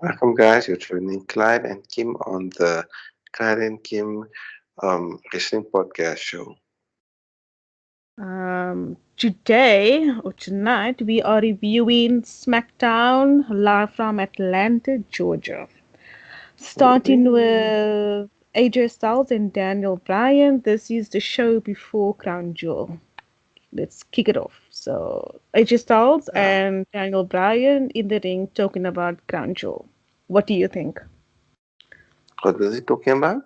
Welcome, guys. You're joining Clive and Kim on the Clive and Kim wrestling podcast show. Today or tonight, we are reviewing SmackDown live from Atlanta, Georgia. Starting Woo-wee. with AJ Styles and Daniel Bryan. This is the show before Crown Jewel. Let's kick it off. So, AJ Styles Yeah. and Daniel Bryan in the ring talking about Crown Jewel. What do you think? What was he talking about?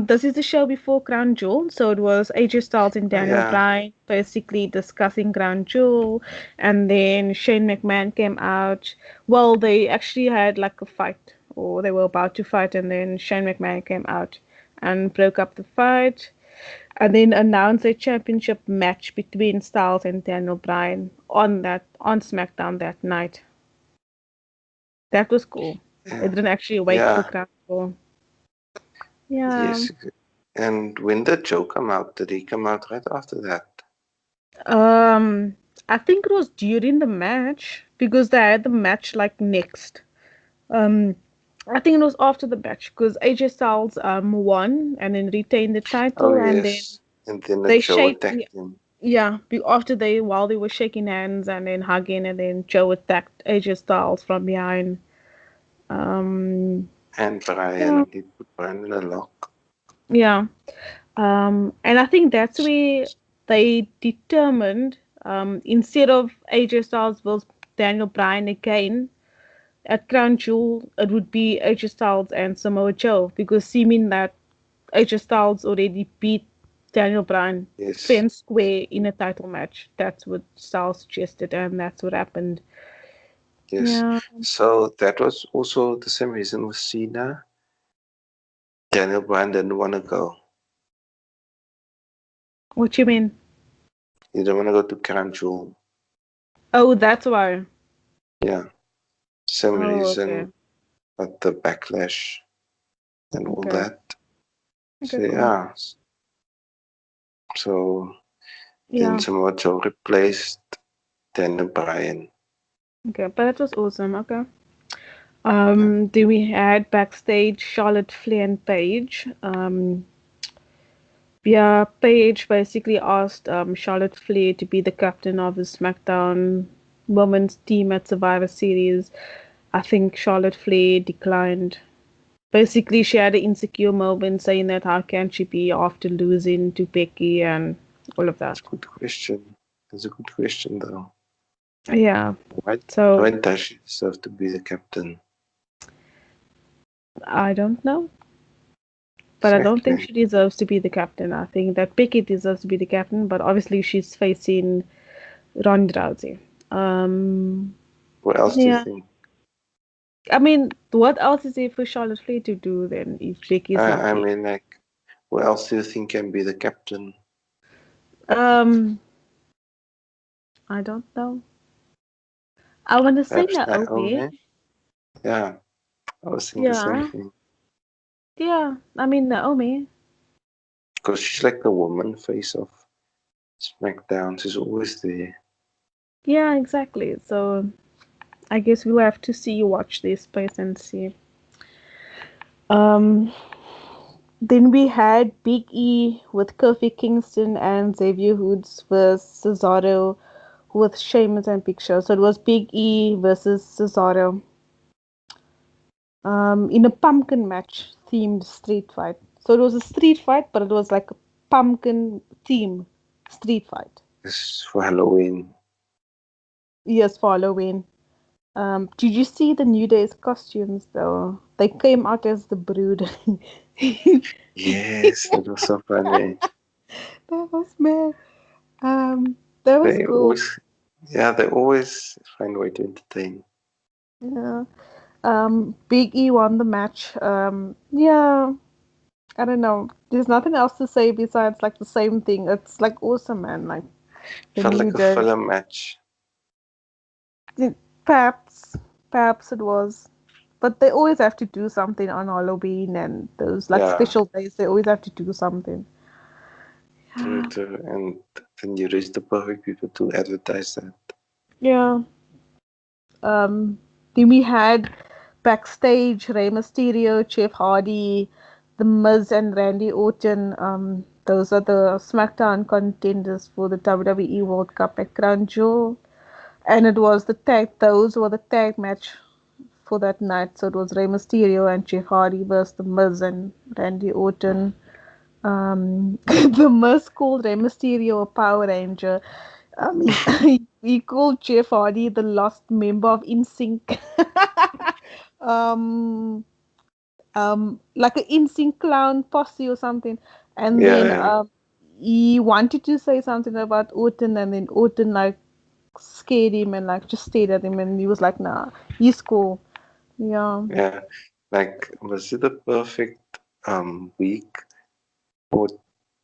This is the show before Crown Jewel, so it was AJ Styles and Daniel Yeah. Bryan basically discussing Crown Jewel, and then Shane McMahon came out. Well, they actually had like a fight, or they were about to fight, and then Shane McMahon came out and broke up the fight, and then announced a championship match between Styles and Daniel Bryan on SmackDown that night. That was cool. They Yeah. didn't actually wait for Yeah. Crown Jewel. Yeah. Yes. And when did Joe come out? Did he come out right after that? Um, I think it was during the match because they had the match like next. Um, I think it was after the match because AJ Styles won and then retained the Oh, title, and then yes. And then the they Joe shake attacked him. yeah, after they while they were shaking hands and then hugging, and then Joe attacked AJ Styles from behind. Um, And yeah, Brian. He put Brian in a lock. yeah. And I think that's where they determined instead of AJ Styles versus Daniel Bryan again at Crown Jewel, it would be AJ Styles and Samoa Joe because seeming that AJ Styles already beat Daniel Bryan fair Yes. and square in a title match. That's what Styles suggested, and that's what happened. Yes. Yeah. So that was also the same reason with Cena. Daniel Bryan didn't want to go. What you mean? He didn't want to go to Crown Jewel. Oh, that's why. Yeah. Same Oh, okay. reason, but the backlash and all Okay. that. Okay, So cool. yeah, so then Yeah. Samoa Joe replaced Daniel Bryan. Okay, but that was awesome. Okay. Yeah. Then we had backstage Charlotte Flair and Paige. Yeah, Paige basically asked Charlotte Flair to be the captain of the SmackDown Women's team at Survivor Series. I think Charlotte Flair declined. Basically, she had an insecure moment saying that how can she be after losing to Becky and all of that. It's a good question. It's a good question though. Yeah, Why so why does she deserve to be the captain? I don't know. But I don't think Exactly. she deserves to be the captain. I think that Becky deserves to be the captain, but obviously she's facing Ronda Rousey. Um, What else do you yeah. think? I mean, what else is there for Charlotte Flair to do then if Becky's not I there? mean, like, who else do you think can be the captain? Um, I don't know. I want to say Perhaps Naomi. Naomi? Yeah, I was thinking the same Yeah, thing. yeah. I mean Naomi. Because she's like the woman face of SmackDown. She's always there. Yeah, exactly. So I guess we'll have to see, watch this space and see. Um, then we had Big E with Kofi Kingston and Xavier Woods versus Cesaro with Sheamus and Big Show. So it was Big E versus Cesaro in a pumpkin match themed street fight. So it was a street fight, but it was like a pumpkin theme street fight. It's for Halloween. Yes, for Halloween. Did you see the New Day's costumes though? They came out as the Brood. Yes, that was so funny. That was mad. That was They cool. always, yeah, they always find a way to entertain. Yeah. Big E won the match. Yeah, I don't know. There's nothing else to say besides like the same thing. It's like awesome, man. Like the Felt New like a Day. filler match. It- Perhaps, perhaps it was. But they always have to do something on Halloween and those like Yeah, special days. They always have to do something. true, Yeah. true. And then you reach the perfect people to advertise that. Yeah. Um. Then we had backstage Rey Mysterio, Jeff Hardy, The Miz, and Randy Orton. Those are the SmackDown contenders for the WWE World Cup at Crown Jewel. And it was the tag, those were the tag match for that night. So it was Rey Mysterio and Jeff Hardy versus The Miz and Randy Orton. The Miz called Rey Mysterio a Power Ranger. He called Jeff Hardy the lost member of InSync. um, like an InSync clown posse or something. And Yeah, then yeah, he wanted to say something about Orton, and then Orton like scared him and like just stared at him, and he was like, "Nah, he's cool." Yeah, yeah. Like, was it a perfect week for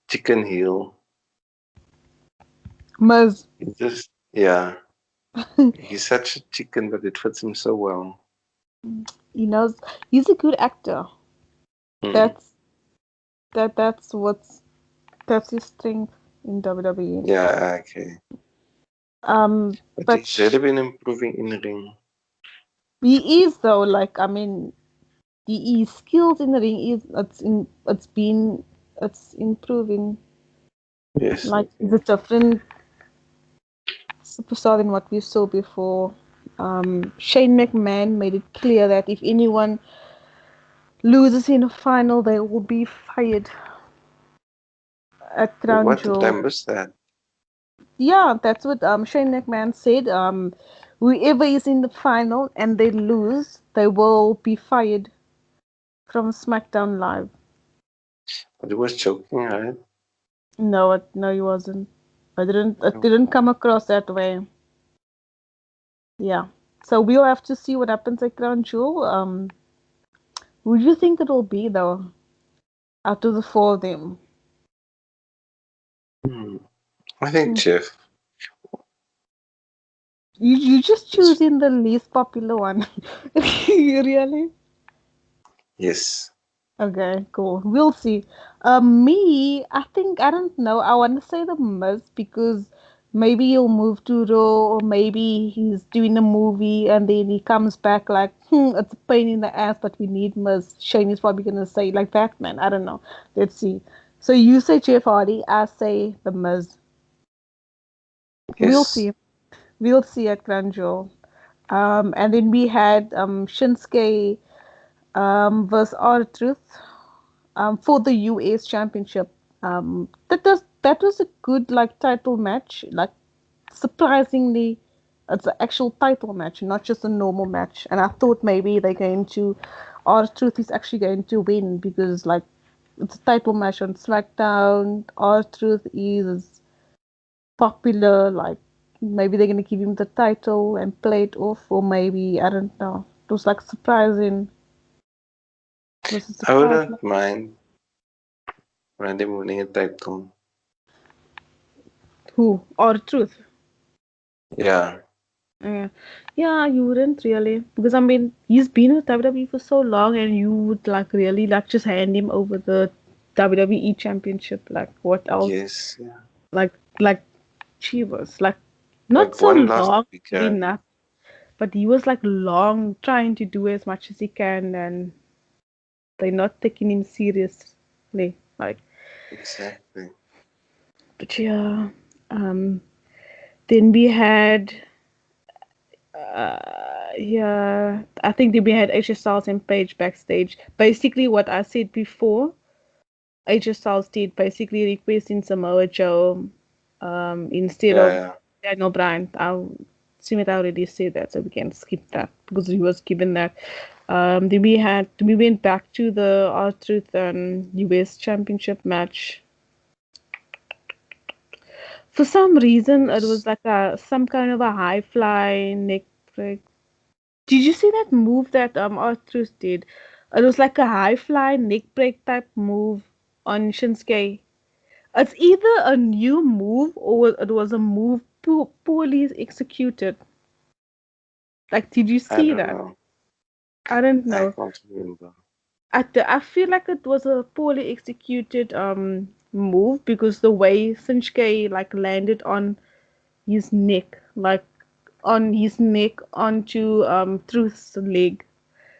Chicken Heel? Muz, He just, yeah, he's such a chicken, but it fits him so well. he knows he's a good actor. Hmm. That's that's his strength in WWE. Yeah, okay. But But he's really been improving in the ring. he is though. Like I mean, he is skills in the ring is it's improving. Yes, Like he's a different superstar than what we saw before. Shane McMahon made it clear that if anyone loses in a final, they will be fired at Crown what did I Jewel. miss that? Yeah, that's what Shane McMahon said. Whoever is in the final and they lose, they will be fired from SmackDown Live. But he was joking, right? No, he wasn't. It didn't come across that way. Yeah. So we'll have to see what happens at Crown Jewel. Who do you think it will be though? Out of the four of them, Hmm. I think Hmm. Jeff. You just It's, choosing the least popular one. Really? yes. Okay, cool. We'll see. Me, I think I don't know. I want to say the Miz because maybe he'll move to Raw, or maybe he's doing a movie and then he comes back like, it's a pain in the ass, but we need Miz. Shane is probably gonna say like Batman. I don't know. Let's see. So you say Jeff Hardy, I say the Miz. We'll Yes. see. We'll see at Grand Jewel. And then we had Shinsuke versus R-Truth for the US Championship. That was a good like title match. Like surprisingly, it's an actual title match, not just a normal match. And I thought maybe they're going to, R-Truth is actually going to win because like it's a title match on SmackDown. R-Truth is popular. Like maybe they're gonna give him the title and play it off, or maybe I don't know. It was like surprising. It was a I surprise. wouldn't mind Randy winning a title. Who or truth? Yeah. Yeah, yeah, you wouldn't really because I mean he's been with WWE for so long, and you would like really like just hand him over the WWE Championship. Like what else? Yes. Yeah. Like she was like not Like so one last long doing weekend. that, but he was like long trying to do as much as he can, and they're not taking him seriously. Like, Exactly. but yeah, um, then we had, yeah, I think then we had AJ Styles and Paige backstage. Basically, what I said before, AJ Styles did basically requesting Samoa Joe, instead Yeah, of yeah. Daniel Bryan. I'll assume I already said that, so we can skip that because he was given that. Then we went back to the R-Truth and US Championship match. For some reason, it was Yes. like a some kind of a high fly neck break. Did you see that move that R-Truth did? It was like a high fly neck break type move on Shinsuke. It's either a new move or it was a move poorly executed. Like, did you I see don't that? know. I don't I know. can't remember. I feel like it was a poorly executed move because the way Shinsuke like landed on his neck, like on his neck onto Truth's leg.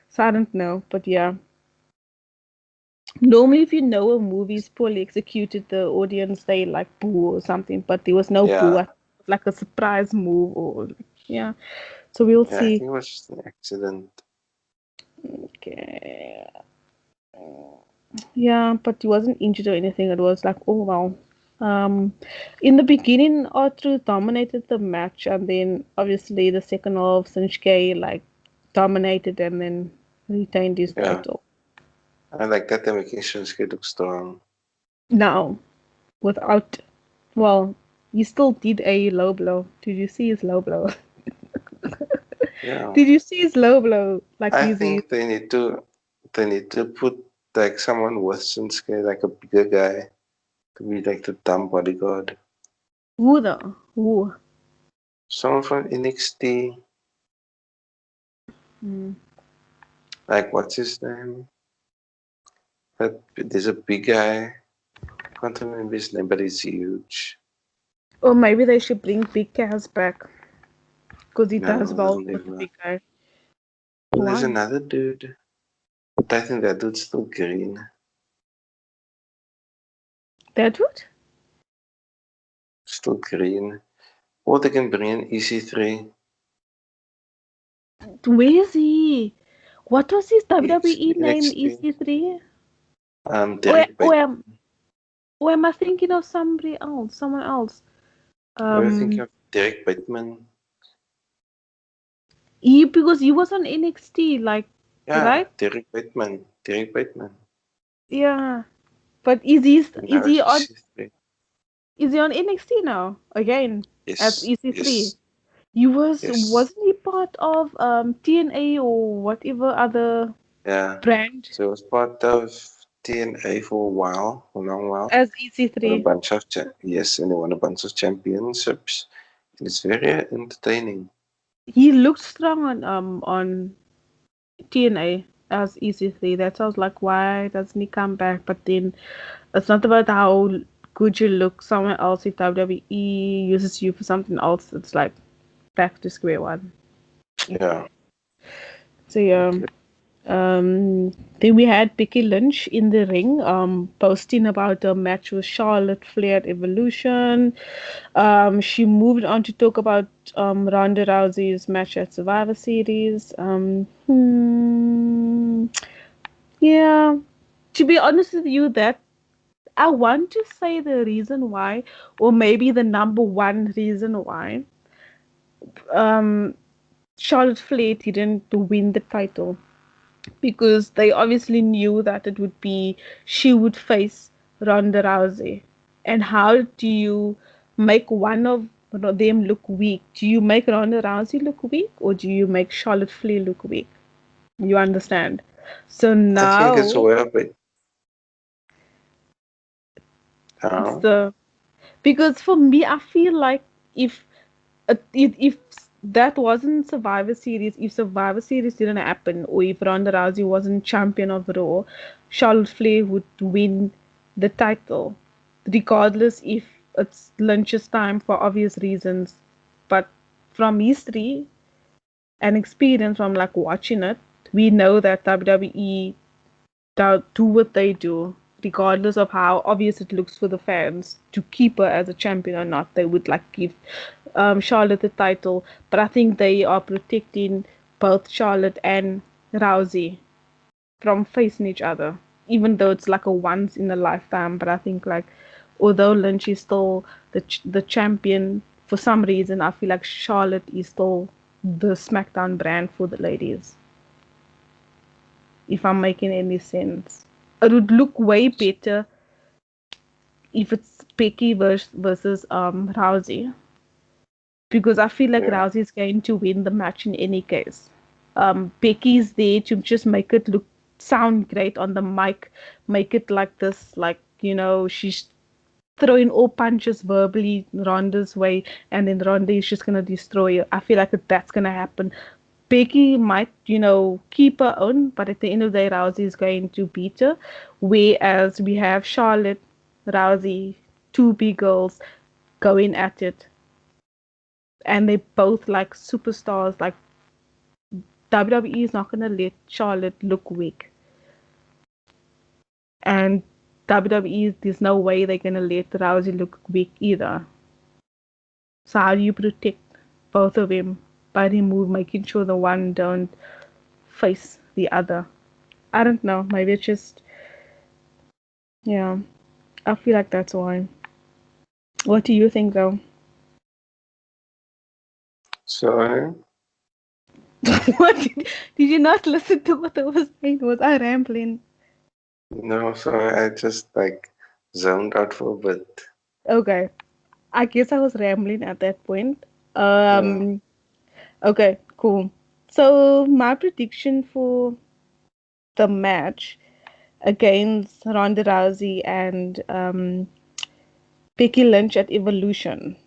So I don't know, but yeah. Normally, if you know a movie is poorly executed, the audience they like boo or something, but there was no boo. Yeah, I think it was like a surprise move or yeah. So we'll yeah, I see. think it was just an accident. Okay. Yeah, but he wasn't injured or anything. It was like, oh wow. Um, in the beginning, Arthur dominated the match, and then obviously the second half, Shinsuke like dominated and then retained his Yeah, title. I like that they're making Shinsuke look strong. Now, without, well, he still did a low blow. Did you see his low blow? Yeah, Did you see his low blow? Like I he's think they need to put like someone with Shinsuke, like a bigger guy, to be like the dumb bodyguard. who the who? Someone from NXT, Mm. like what's his name? But there's a big guy. Can't remember his name, but he's huge. Or maybe they should bring Big Cass back because he does No, they'll well with the never. big guy. Well, there's Why? another dude, but I think that dude's still green. Deadwood? Still green. Or they can bring in EC3. Where is he? What was his WWE name? NXT. EC3? Or, Derek or, Bateman. am, or am I thinking of somebody else? Someone else? You're thinking Um, of Derek Bateman. because he was on NXT, like, Yeah, right? Derek Bateman. Derek Bateman. Yeah. But is he is Now he it's on EC3. is he on NXT now again as Yes, EC3? yes, He was yes. wasn't he part of TNA or whatever other Yeah. brand So it was part of TNA for a while, a long while. as Won a EC3? bunch of yes, and they won a bunch of championships. And it's very entertaining. He looked strong on TNA as EC3. That sounds like why doesn't he come back? But then it's not about how good you look somewhere else. If WWE uses you for something else, it's like back to square one. Yeah. Okay. So yeah. Okay. Then we had Becky Lynch in the ring, posting about a match with Charlotte Flair at Evolution. She moved on to talk about Ronda Rousey's match at Survivor Series. Yeah, to be honest with you, that I want to say the reason why, or maybe the number one reason why, um, Charlotte Flair didn't win the title because they obviously knew that it would be she would face Ronda Rousey. And how do you make one of them look weak? Do you make Ronda Rousey look weak or do you make Charlotte Flair look weak? You understand? So I think it's now well, but it's now, the because for me I feel like if if that wasn't Survivor Series, if Survivor Series didn't happen, or if Ronda Rousey wasn't champion of Raw, Charlotte Flair would win the title, regardless if it's Lynch's time for obvious reasons. But from history and experience from like watching it, we know that WWE do what they do, regardless of how obvious it looks for the fans to keep her as a champion or not. They would like give Charlotte the title, but I think they are protecting both Charlotte and Rousey from facing each other, even though it's like a once in a lifetime. But I think like although Lynch is still the champion for some reason, I feel like Charlotte is still the SmackDown brand for the ladies, if I'm making any sense. It would look way better if it's Becky versus Rousey because I feel like yeah. Rousey is going to win the match in any case. Becky is there to just make it look sound great on the mic, make it like this, like she's throwing all punches verbally Ronda's way, and then Ronda is just gonna destroy her. I feel like that's gonna happen. Becky might, keep her own, but at the end of the day, Rousey is going to beat her. Whereas we have Charlotte, Rousey, two big girls going at it. and they both like superstars. Like WWE is not gonna let Charlotte look weak, and WWE, there's no way they're gonna let Rousey look weak either. So how do you protect both of them by making sure the one don't face the other? I don't know. Maybe it's just, yeah. I feel like that's why. What do you think though? So, What did you not listen to what I was saying? Was I rambling? no, so I just like zoned out for a bit. Okay. I guess I was rambling at that point. Yeah, Um, okay, cool. So my prediction for the match against Ronda Rousey and Becky Lynch at Evolution.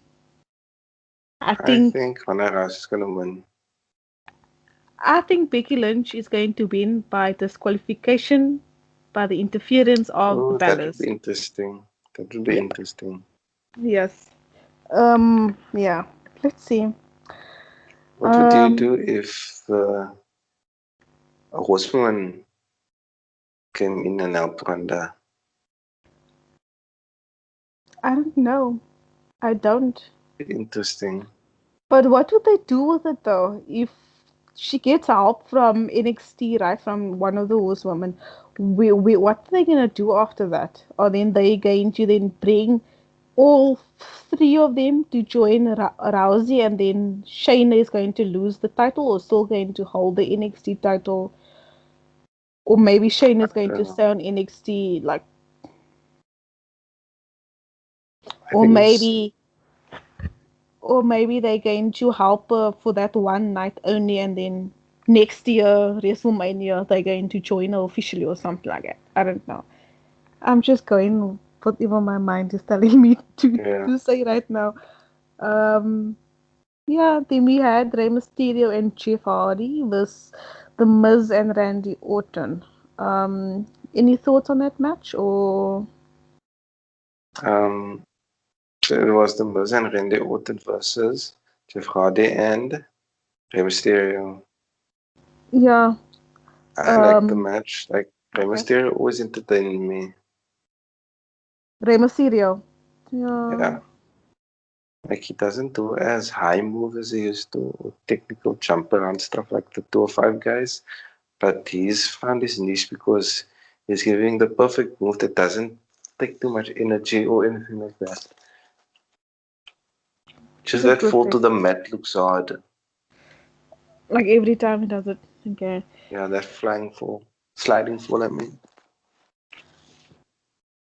I I think think Ronda is gonna win. I think Becky Lynch is going to win by disqualification by the interference of the Oh, that would be Bellas. interesting. That would be Yep. interesting. Yes. Yeah. Let's see. What would you Um, do if a horseman came in and helped Ronda? I don't know. I don't. Interesting. But what would they do with it though? If she gets help from NXT, right, from one of the horsewomen, what are they gonna do after that? Or then they going to then bring all three of them to join Rousey, and then Shayna is going to lose the title, or still going to hold the NXT title, or maybe Shayna I is going don't to know. stay on NXT, like, I or think it's maybe. Or maybe they're going to help her for that one night only, and then next year, WrestleMania, they're going to join her officially or something like that. I don't know. I'm just going whatever my mind is telling me to, yeah. to say right now. Um, yeah, then we had Rey Mysterio and Jeff Hardy with The Miz and Randy Orton. Any thoughts on that match? Or Um, so it was the Miz and Randy Orton versus Jeff Hardy and Rey Mysterio. yeah, I like the um, match. Like Rey okay, Mysterio always entertained me. Rey Mysterio. Yeah. Yeah. Like he doesn't do as high move as he used to, or technical jump around stuff like the 205 guys. But he's found his niche because he's giving the perfect move that doesn't take too much energy or anything like that. It's Just a that good fall thing. to the mat looks hard. Like every time he does it. Okay. Yeah, that flying fall, sliding fall. I mean,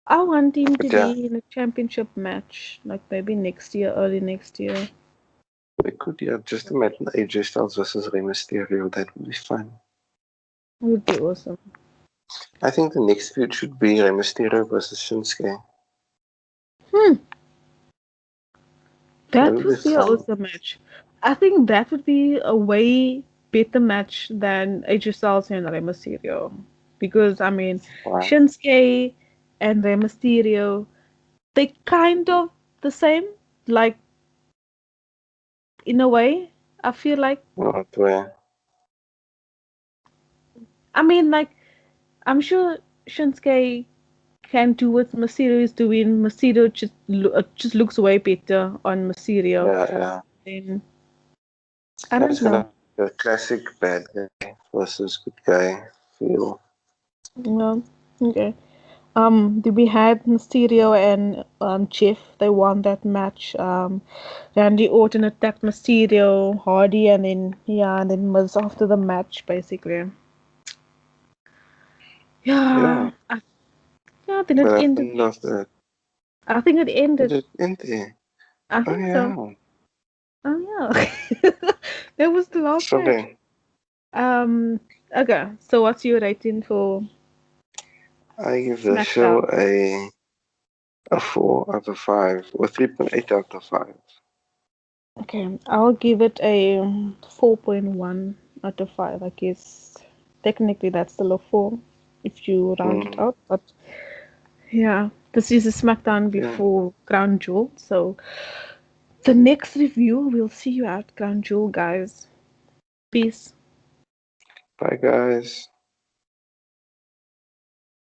I want him to but yeah, be in a championship match, like maybe next year, early next year. we could just imagine AJ Styles versus Rey Mysterio. That would be fun. It would be awesome. I think the next feud should be Rey Mysterio versus Shinsuke. Hmm, That that would be would be an fun. awesome match. I think that would be a way better match than AJ Styles and Rey Mysterio. Because, I mean, Why? Shinsuke and Rey Mysterio, they kind of the same, like, in a way. I feel like, Not where. I mean, like, I'm sure Shinsuke can do what Mysterio is doing. Mysterio just looks way better on Mysterio. Yeah, yeah. Then I That's don't know. gonna be a classic bad guy versus good guy feel. No, okay. We had Mysterio and Jeff. They won that match. Randy Orton attacked Mysterio, Hardy, and then yeah, and then Miz after the match, basically. Yeah, Yeah, then it but ended. happened after that. I think it Did ended. it end there? I Oh think so. yeah. Oh yeah, that was the last match. Sorry. Um, okay, so what's your rating for I give the show SmackDown? a 4 out of 5 or 3.8 out of 5. Okay, I'll give it a 4.1 out of 5. I guess technically that's still a 4 if you round it Mm, out, but yeah, this is a SmackDown yeah. before Crown Jewel, so The next review, we'll see you at Crown Jewel, guys. Peace. Bye, guys.